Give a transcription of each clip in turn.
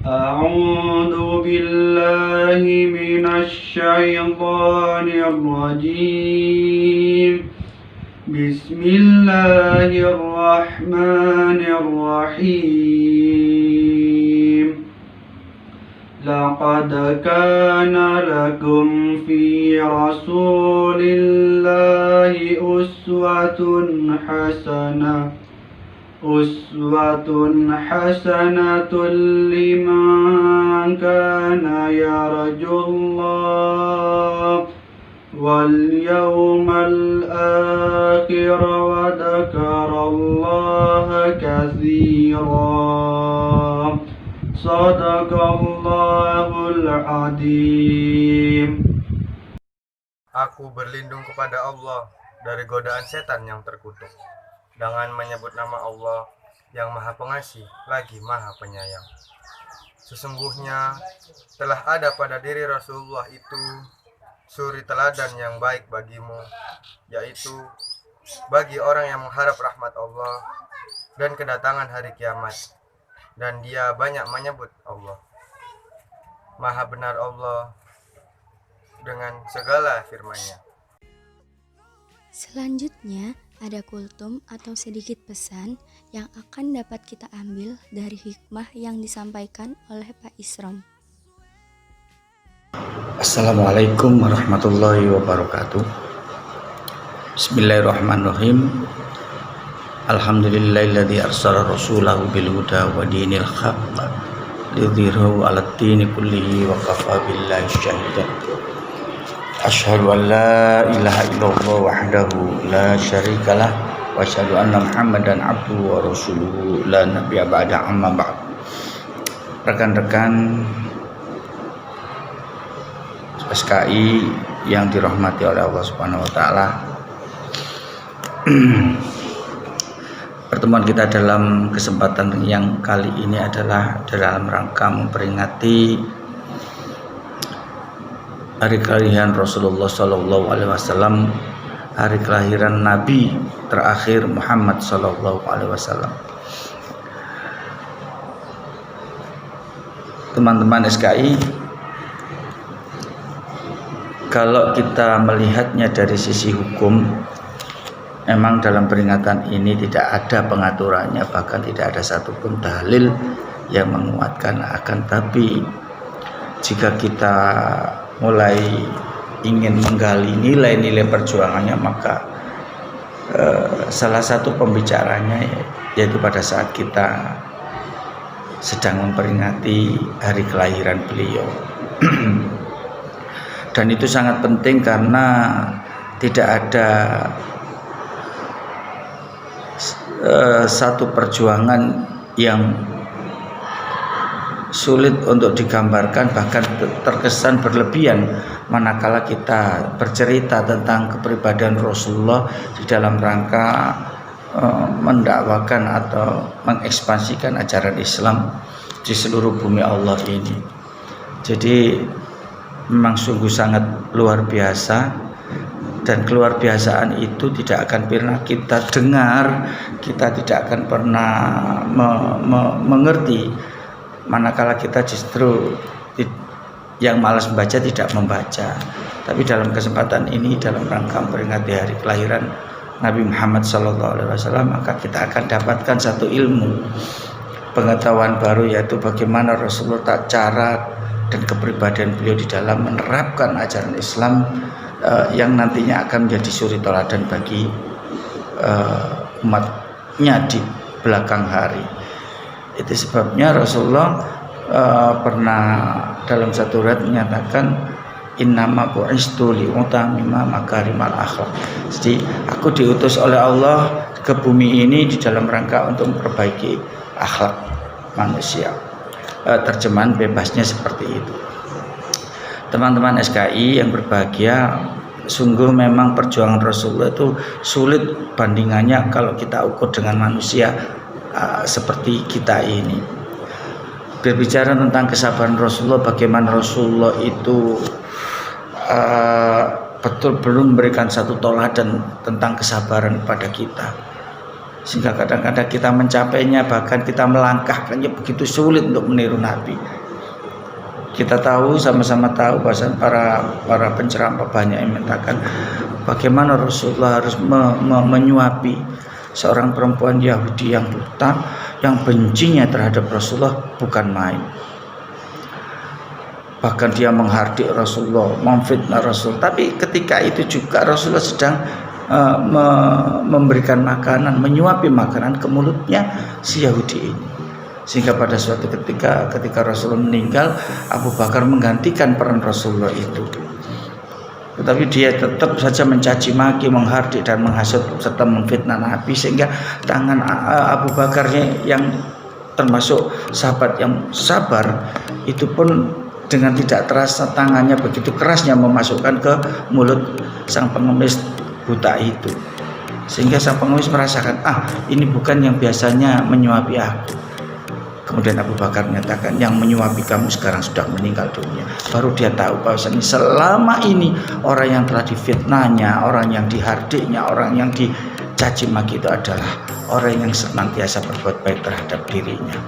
أعوذ بالله من الشيطان الرجيم. بسم الله الرحمن الرحيم. لقد كان لكم في رسول الله أسوة حسنة لمن كان يرجو الله واليوم الآخر وذكر الله كثيرا. Sadaqallahul Azim. Aku berlindung kepada Allah dari godaan setan yang terkutuk, dengan menyebut nama Allah yang Maha Pengasih lagi Maha Penyayang. Sesungguhnya telah ada pada diri Rasulullah itu suri teladan yang baik bagimu, yaitu bagi orang yang mengharap rahmat Allah dan kedatangan hari kiamat, dan dia banyak menyebut Allah. Maha benar Allah dengan segala firman-Nya. Selanjutnya ada kultum atau sedikit pesan yang akan dapat kita ambil dari hikmah yang disampaikan oleh Pak Isrom. Assalamualaikum warahmatullahi wabarakatuh. Bismillahirrahmanirrahim. Alhamdulillahilladzi arsala rasulahu bil huda wa dinil haqq lidhhirahu 'alad dini kullihi wa kafa billahi syahida. Asyhadu an la ilaha illallah wahdahu la syarikalah wa asyhadu anna Muhammadan abduhu wa rasuluhu la nabiyya ba'da amma ba'd. Rekan-rekan SKI yang dirahmati oleh Allah Subhanahu wa taala. Pertemuan kita dalam kesempatan yang kali ini adalah dalam rangka memperingati hari kelahiran Rasulullah Sallallahu Alaihi Wasallam, hari kelahiran Nabi terakhir Muhammad Sallallahu Alaihi Wasallam. Teman-teman SKI, kalau kita melihatnya dari sisi hukum, memang dalam peringatan ini tidak ada pengaturannya, bahkan tidak ada satupun dalil yang menguatkan. Akan tapi jika kita mulai ingin menggali nilai-nilai perjuangannya, maka salah satu pembicaranya yaitu pada saat kita sedang memperingati hari kelahiran beliau. Dan itu sangat penting karena tidak ada satu perjuangan yang sulit untuk digambarkan, bahkan terkesan berlebihan manakala kita bercerita tentang kepribadian Rasulullah di dalam rangka mendakwakan atau mengekspansikan ajaran Islam di seluruh bumi Allah ini. Jadi memang sungguh sangat luar biasa. Dan keluar biasaan itu tidak akan pernah kita dengar, kita tidak akan pernah mengerti manakala kita justru yang malas membaca tidak membaca. Tapi dalam kesempatan ini, dalam rangka memperingati hari kelahiran Nabi Muhammad SAW, maka kita akan dapatkan satu ilmu, pengetahuan baru, yaitu bagaimana Rasulullah cara dan kepribadian beliau di dalam menerapkan ajaran Islam yang nantinya akan menjadi suri teladan bagi umatnya di belakang hari. Itu sebabnya Rasulullah pernah dalam satu riwayat menyatakan, innama bu'istu li'utamima makarimal akhlak. Jadi aku diutus oleh Allah ke bumi ini di dalam rangka untuk memperbaiki akhlak manusia. Terjemahan bebasnya seperti itu. Teman-teman SKI yang berbahagia, sungguh memang perjuangan Rasulullah itu sulit bandingannya kalau kita ukur dengan manusia seperti kita ini. Berbicara tentang kesabaran Rasulullah, bagaimana Rasulullah itu betul belum memberikan satu teladan tentang kesabaran pada kita. sehingga kadang-kadang kita mencapainya, bahkan kita melangkahkannya begitu sulit untuk meniru Nabi. Kita tahu, sama-sama tahu bahwa para penceramah banyak yang mengatakan bagaimana Rasulullah harus menyuapi seorang perempuan Yahudi yang buta, yang bencinya terhadap Rasulullah bukan main. Bahkan dia menghardik Rasulullah, memfitnah Rasul. Tapi ketika itu juga Rasulullah sedang memberikan makanan, menyuapi makanan ke mulutnya si Yahudi ini. Sehingga pada suatu ketika Rasulullah meninggal, Abu Bakar menggantikan peran Rasulullah itu. Tetapi dia tetap saja mencaci maki, menghardik dan menghasut serta memfitnah Nabi, sehingga tangan Abu Bakar yang termasuk sahabat yang sabar itu pun dengan tidak terasa tangannya begitu kerasnya memasukkan ke mulut sang pengemis buta itu, sehingga sang pengemis merasakan, ini bukan yang biasanya menyuapi aku. Kemudian Abu Bakar menyatakan, yang menyuapi kamu sekarang sudah meninggal dunia. Baru dia tahu bahwasanya selama ini orang yang telah difitnahnya, orang yang dihardiknya, orang yang dicaci maki itu adalah orang yang senantiasa berbuat baik terhadap dirinya.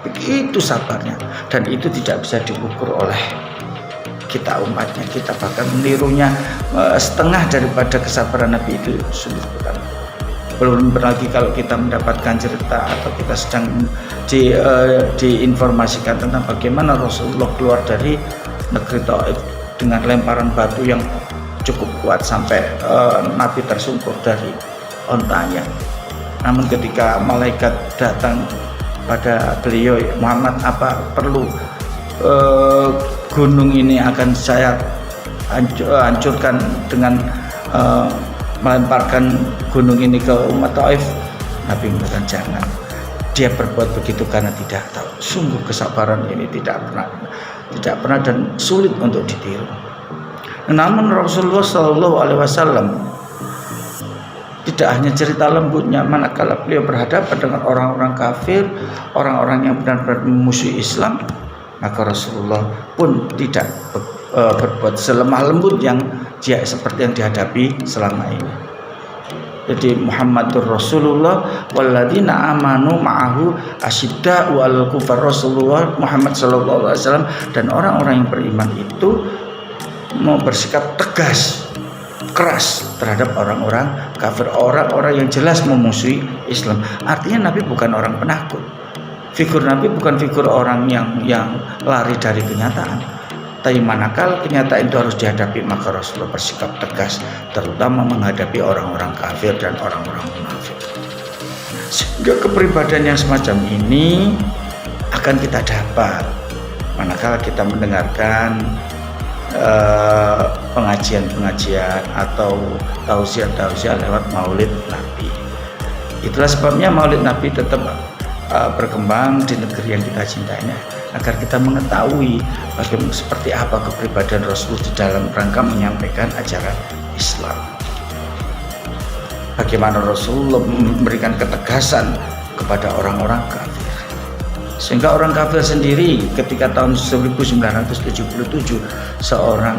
Begitu sabarnya, dan itu tidak bisa diukur oleh kita umatnya. Kita bahkan menirunya setengah daripada kesabaran Nabi itu sulit sekali. Belum lagi kalau kita mendapatkan cerita atau kita sedang diinformasikan tentang bagaimana Rasulullah keluar dari negeri Taif dengan lemparan batu yang cukup kuat sampai Nabi tersungkur dari ontanya. Namun ketika malaikat datang pada beliau, Muhammad, apa perlu gunung ini akan saya hancurkan dengan melemparkan gunung ini ke umat Taif? Nabi mengatakan jangan. Dia berbuat begitu karena tidak tahu. Sungguh kesabaran ini tidak pernah dan sulit untuk ditiru. Namun Rasulullah SAW tidak hanya cerita lembutnya manakala beliau berhadapan dengan orang-orang kafir, orang-orang yang benar-benar memusuhi Islam, maka Rasulullah pun tidak berbuat selemah lembut yang seperti yang dihadapi selama ini. Jadi Muhammadur Rasulullah walladzina amanu ma'ahu asyidda'u 'alal kufar. Rasulullah Muhammad sallallahu alaihi wasallam dan orang-orang yang beriman itu mau bersikap tegas, keras terhadap orang-orang kafir, orang-orang yang jelas memusuhi Islam. Artinya Nabi bukan orang penakut. Figur Nabi bukan figur orang yang lari dari kenyataan. Tapi manakala kenyataan itu harus dihadapi, maka Rasulullah bersikap tegas, terutama menghadapi orang-orang kafir dan orang-orang munafik. Sehingga kepribadian yang semacam ini akan kita dapat manakala kita mendengarkan pengajian-pengajian atau tausiah-tausiah lewat Maulid Nabi. Itulah sebabnya Maulid Nabi tetap berkembang di negeri yang kita cintainya, agar kita mengetahui bagaimana seperti apa kepribadian Rasul di dalam rangka menyampaikan ajaran Islam. Bagaimana Rasulullah memberikan ketegasan kepada orang-orang kafir, sehingga orang kafir sendiri ketika tahun 1977 seorang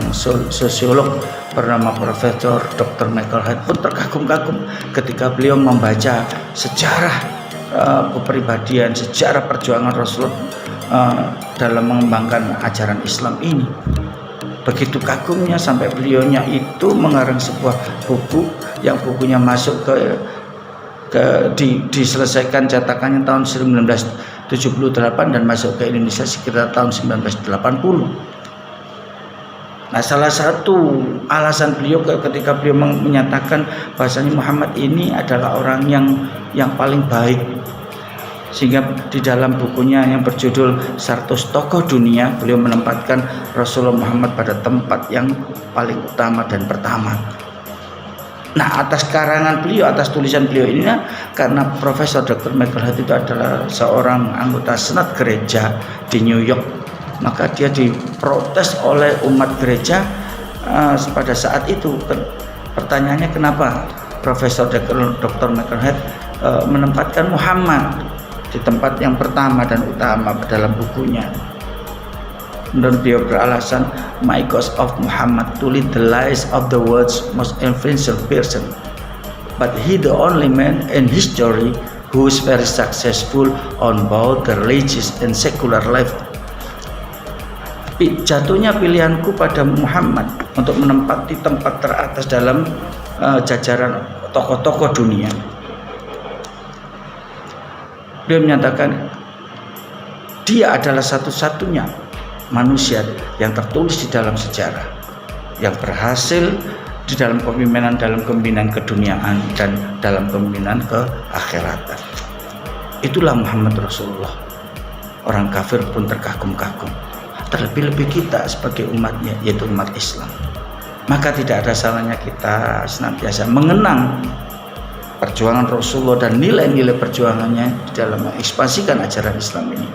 sosiolog bernama Profesor Dr. Michael Hyatt pun terkagum-kagum ketika beliau membaca sejarah kepribadian, sejarah perjuangan Rasulullah dalam mengembangkan ajaran Islam ini. Begitu kagumnya sampai beliaunya itu mengarang sebuah buku yang bukunya masuk diselesaikan cetakannya tahun 1978 dan masuk ke Indonesia sekitar tahun 1980. Nah, salah satu alasan beliau ketika beliau menyatakan bahasanya Muhammad ini adalah orang yang paling baik, sehingga di dalam bukunya yang berjudul 100 Tokoh Dunia beliau menempatkan Rasulullah Muhammad pada tempat yang paling utama dan pertama. Nah, atas karangan beliau, atas tulisan beliau ini, karena Profesor Dr. Michael Hyatt itu adalah seorang anggota senat gereja di New York, maka dia diprotes oleh umat gereja pada saat itu. Pertanyaannya, kenapa Profesor Dr. Michael Hyatt menempatkan Muhammad di tempat yang pertama dan utama dalam bukunya? Menurut dia beralasan, "My cause of Muhammad to lead the lives of the world's most influential person." but he the only man in history who is very successful on both the religious and secular life. Jatuhnya pilihanku pada Muhammad untuk menempati tempat teratas dalam jajaran tokoh-tokoh dunia. Beliau menyatakan dia adalah satu-satunya manusia yang tertulis di dalam sejarah yang berhasil di dalam kepemimpinan keduniaan dan dalam kepemimpinan keakhiratan. Itulah Muhammad Rasulullah. Orang kafir pun terkagum-kagum. Terlebih-lebih kita sebagai umatnya, yaitu umat Islam. Maka tidak ada salahnya kita senantiasa mengenang perjuangan Rasulullah dan nilai-nilai perjuangannya di dalam mengekspansikan ajaran Islam ini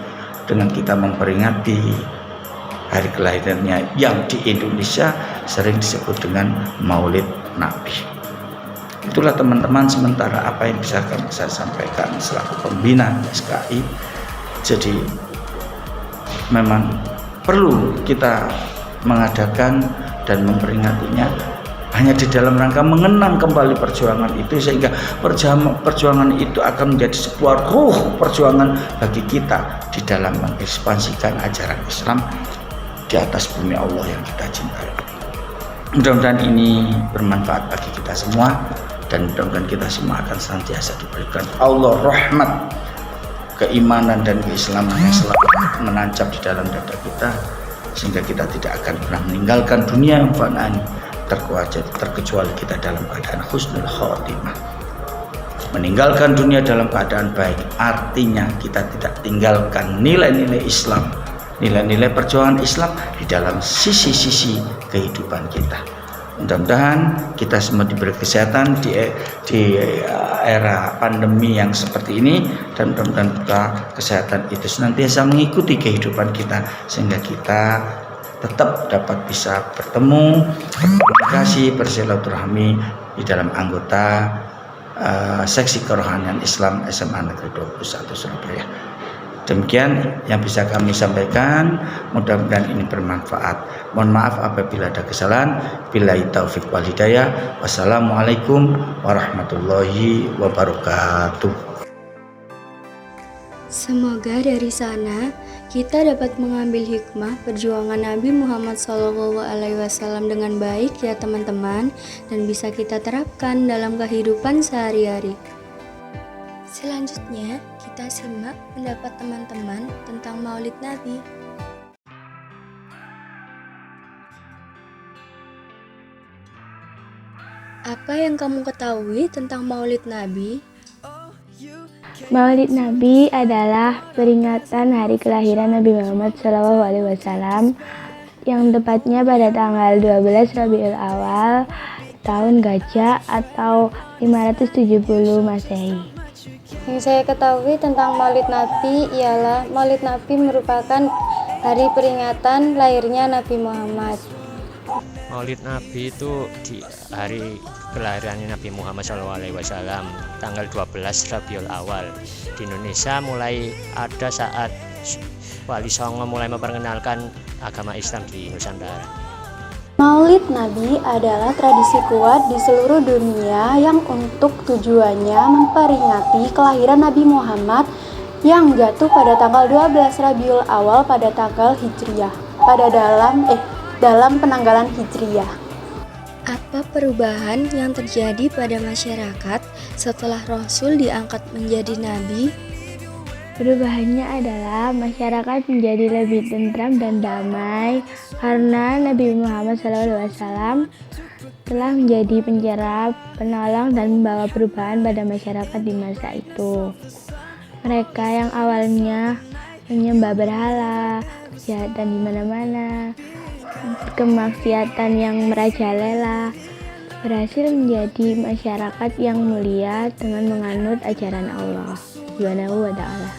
dengan kita memperingati hari kelahirannya yang di Indonesia sering disebut dengan Maulid Nabi. Itulah teman-teman sementara apa yang bisa saya sampaikan selaku pembina SKI. Jadi memang perlu kita mengadakan dan memperingatinya hanya di dalam rangka mengenang kembali perjuangan itu, sehingga perjuangan itu akan menjadi sebuah ruh perjuangan bagi kita di dalam mengekspansikan ajaran Islam di atas bumi Allah yang kita cintai. Mudah-mudahan ini bermanfaat bagi kita semua, dan mudah-mudahan kita semua akan senantiasa diberikan Allah rahmat, keimanan dan keislaman yang selalu menancap di dalam dada kita, sehingga kita tidak akan pernah meninggalkan dunia yang fana ini terkecuali kita dalam keadaan husnul khotimah. Meninggalkan dunia dalam keadaan baik artinya kita tidak tinggalkan nilai-nilai Islam, nilai-nilai perjuangan Islam di dalam sisi-sisi kehidupan kita. Mudah-mudahan kita semua diberi kesehatan di era pandemi yang seperti ini, dan mudah-mudahan kesehatan itu senantiasa mengikuti kehidupan kita sehingga kita tetap dapat bisa bertemu, berkomunikasi, bersilaturahmi di dalam anggota seksi kerohanian Islam SMA Negeri 21 Surabaya. Demikian yang bisa kami sampaikan, mudah-mudahan ini bermanfaat. Mohon maaf apabila ada kesalahan. Billahi taufik wal hidayah. Wassalamualaikum warahmatullahi wabarakatuh. Semoga dari sana kita dapat mengambil hikmah perjuangan Nabi Muhammad SAW dengan baik ya teman-teman, dan bisa kita terapkan dalam kehidupan sehari-hari. Selanjutnya kita simak pendapat teman-teman tentang Maulid Nabi. Apa yang kamu ketahui tentang Maulid Nabi? Maulid Nabi adalah peringatan hari kelahiran Nabi Muhammad SAW yang tepatnya pada tanggal 12 Rabiul Awal tahun Gajah atau 570 Masehi. Yang saya ketahui tentang Maulid Nabi ialah Maulid Nabi merupakan hari peringatan lahirnya Nabi Muhammad. Maulid Nabi itu di hari kelahirannya Nabi Muhammad SAW tanggal 12 Rabiul Awal. Di Indonesia mulai ada saat Wali Songo mulai memperkenalkan agama Islam di Nusantara. Maulid Nabi adalah tradisi kuat di seluruh dunia yang untuk tujuannya memperingati kelahiran Nabi Muhammad yang jatuh pada tanggal 12 Rabiul Awal pada tanggal Hijriyah, dalam penanggalan Hijriyah. Apa perubahan yang terjadi pada masyarakat setelah Rasul diangkat menjadi Nabi? Perubahannya adalah masyarakat menjadi lebih tentram dan damai karena Nabi Muhammad SAW telah menjadi pencerah, penolong, dan membawa perubahan pada masyarakat di masa itu. Mereka yang awalnya menyembah berhala, kejahatan di mana-mana, kemaksiatan yang merajalela, berhasil menjadi masyarakat yang mulia dengan menganut ajaran Allah Subhanahu wa Ta'ala.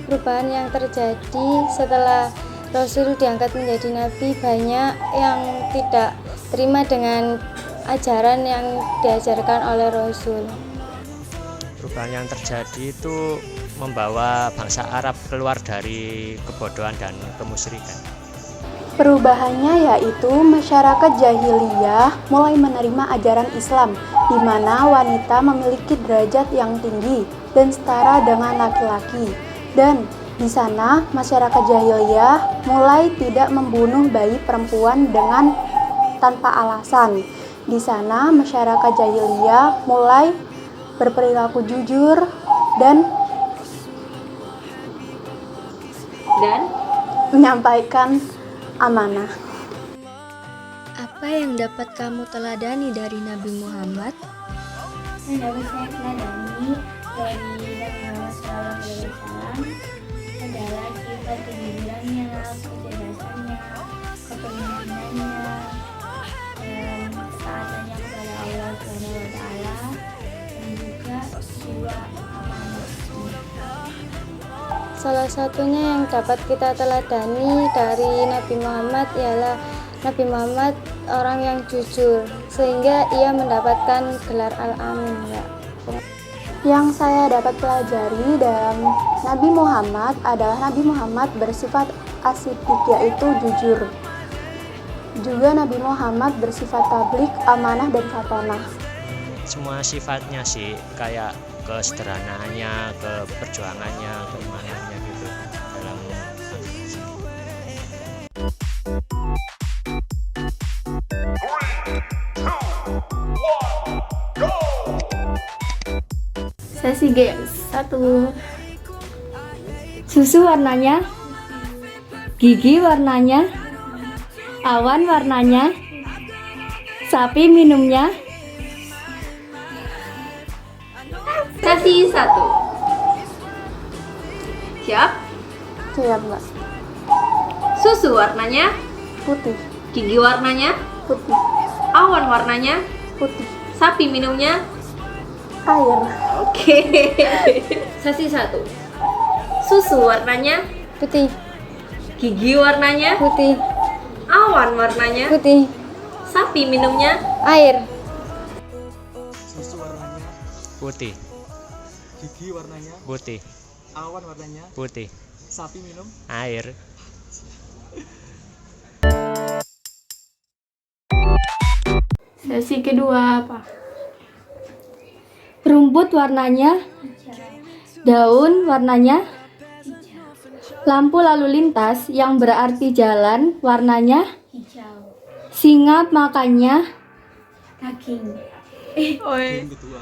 Perubahan yang terjadi setelah Rasul diangkat menjadi Nabi, banyak yang tidak terima dengan ajaran yang diajarkan oleh Rasul. Perubahan yang terjadi itu membawa bangsa Arab keluar dari kebodohan dan kemusyrikan. Perubahannya yaitu masyarakat jahiliyah mulai menerima ajaran Islam, di mana wanita memiliki derajat yang tinggi dan setara dengan laki-laki. Dan di sana masyarakat jahiliyah mulai tidak membunuh bayi perempuan dengan tanpa alasan. Di sana masyarakat jahiliyah mulai berperilaku jujur dan menyampaikan amanah. Apa yang dapat kamu teladani dari Nabi Muhammad? Yang dapat saya teladani dari Nabi Muhammad SAW adalah sifat kejujurannya, kecerdasannya, kepemimpinannya, dan ketaatannya kepada Allah SWT, dan juga jiwa amanah. Salah satunya yang dapat kita teladani dari Nabi Muhammad ialah Nabi Muhammad orang yang jujur, sehingga ia mendapatkan gelar Al-Amin. Yang saya dapat pelajari dalam Nabi Muhammad adalah Nabi Muhammad bersifat as-siddiq, yaitu jujur. Juga Nabi Muhammad bersifat tabligh, amanah, dan fatonah. Semua sifatnya sih, kayak kesederhanaannya, keperjuangannya, keimanannya gitu dalam Sesi G 1. Susu warnanya, gigi warnanya, awan warnanya, sapi minumnya. Sesi 1. Siap? Siap, Mbak. Susu warnanya, Putih, gigi warnanya, putih, awan warnanya, putih, sapi minumnya. air, Oke. Sesi 1. Susu warnanya, Putih, gigi warnanya, putih, awan warnanya, putih, sapi minumnya. air, Susu warnanya putih, gigi warnanya putih, awan warnanya putih, sapi minum air. Sesi kedua apa? rumput warnanya, daun warnanya, lampu lalu lintas yang berarti jalan warnanya, Hijau. singa makannya, Daging. yang kedua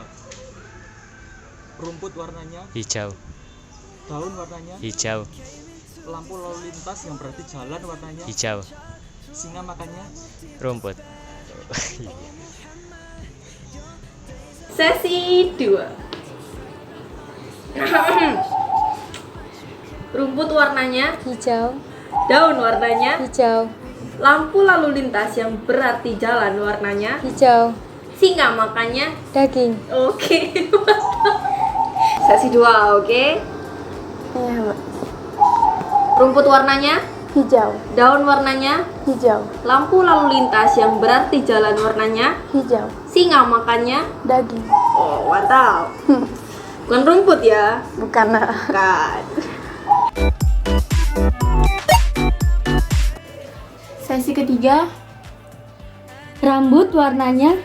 rumput warnanya Hijau, daun warnanya hijau, lampu lalu lintas yang berarti jalan warnanya hijau, singa makannya rumput. Sesi 2. Rumput warnanya, hijau, daun warnanya, hijau, lampu lalu lintas yang berarti jalan warnanya, hijau, singa makannya. daging. Oke. Sesi 2, oke. iya, Mbak. Rumput warnanya, Hijau, daun warnanya, hijau, lampu lalu lintas yang berarti jalan warnanya, hijau, singa makannya. daging, Oh, mantap. Bukan rumput ya? bukan. Bukan. Sesi ketiga. Rambut warnanya,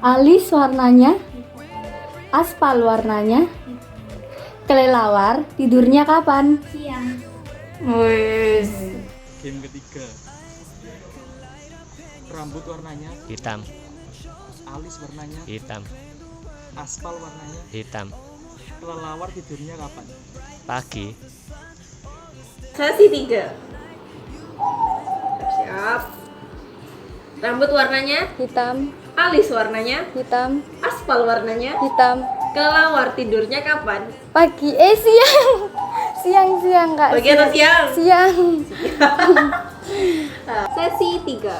alis warnanya, aspal warnanya, kelelawar tidurnya kapan? Siang. Wes. game ketiga rambut warnanya Hitam, alis warnanya hitam, aspal warnanya hitam. kelelawar tidurnya kapan Pagi, Sesi 3. Siap. Rambut warnanya, Hitam, alis warnanya, hitam, aspal warnanya, hitam, kelelawar tidurnya kapan? pagi, siang, siang kak, Pagi atau siang? siang, Sesi 3.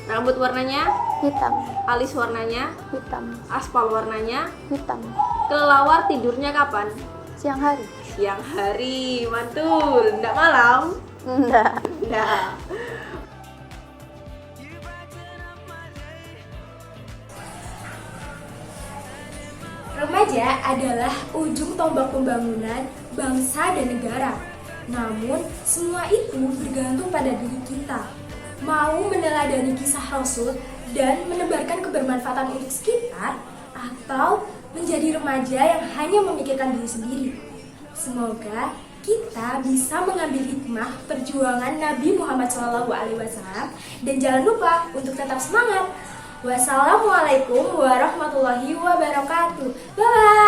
Rambut warnanya, Hitam, alis warnanya, hitam, aspal warnanya, hitam, kelelawar tidurnya kapan? siang hari. Siang hari, mantul. Nggak malam? Enggak. Nggak. Remaja adalah ujung tombak pembangunan bangsa dan negara. Namun, semua itu bergantung pada diri kita. Mau meneladani kisah Rasul dan menebarkan kebermanfaatan untuk sekitar, atau menjadi remaja yang hanya memikirkan diri sendiri. Semoga kita bisa mengambil hikmah perjuangan Nabi Muhammad SAW dan jangan lupa untuk tetap semangat. Wassalamualaikum warahmatullahi wabarakatuh. Bye.